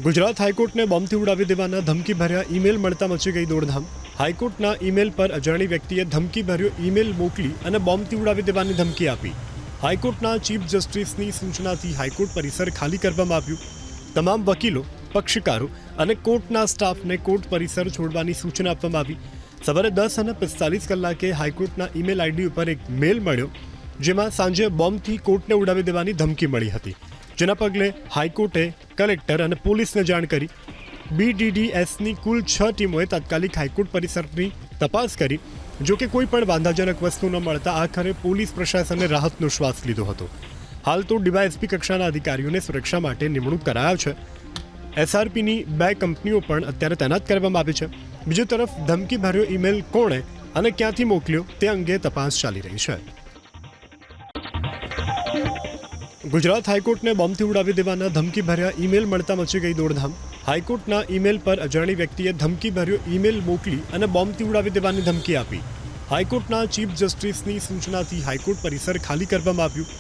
ગુજરાત હાઈકોર્ટને બોમ્બથી ઉડાવી દેવાના ધમકીભર્યા ઈમેલ મળતા મચી ગઈ દોડધામ। હાઈકોર્ટના ઈમેલ પર અજાણી વ્યક્તિએ ધમકીભર્યો ઈમેલ મોકલી અને બોમ્બથી ઉડાવી દેવાની ધમકી આપી। હાઈકોર્ટના ચીફ જસ્ટિસની સૂચનાથી હાઈકોર્ટ પરિસર ખાલી કરવામાં આવ્યું। તમામ વકીલો, પક્ષકારો અને કોર્ટના સ્ટાફને કોર્ટ પરિસર છોડવાની સૂચના આપવામાં આવી। સવારે 10:45 કલાકે હાઈકોર્ટના ઈમેલ આઈડી ઉપર એક મેલ મળ્યો, જેમાં સાંજે બોમ્બથી કોર્ટને ઉડાવી દેવાની ધમકી મળી હતી। જેના પગલે હાઈકોર્ટે કલેક્ટર અને પોલીસને જાણ કરી। BDDSની કુલ 6 ટીમોએ તાત્કાલિક હાઈકોર્ટ પરિસરની તપાસ કરી। જોકે કોઈ પણ વાંધાજનક વસ્તુ ન મળતા આખરે પોલીસ પ્રશાસને રાહતનો શ્વાસ લીધો હતો। હાલ તો ડીવાયએસપી કક્ષાના અધિકારીઓને સુરક્ષા માટે નિમણૂક કરાયા છે। SRPની 2 કંપનીઓ પણ અત્યારે તૈનાત કરવામાં આવી છે। બીજી તરફ ધમકીભર્યો ઈમેલ કોણે અને ક્યાંથી મોકલ્યો તે અંગે તપાસ ચાલી રહી છે। ગુજરાત હાઈકોર્ટને બોમ્બથી ઉડાવી દેવાના ધમકીભર્યા ઈમેલ મળતા મચી ગઈ દોડધામ। હાઈકોર્ટના ઈમેલ પર અજાણી વ્યક્તિએ ધમકીભર્યો ઈમેલ મોકલી અને બોમ્બથી ઉડાવી દેવાની ધમકી આપી। હાઈકોર્ટના ચીફ જસ્ટિસની સૂચનાથી હાઈકોર્ટ પરિસર ખાલી કરવામાં આવ્યું।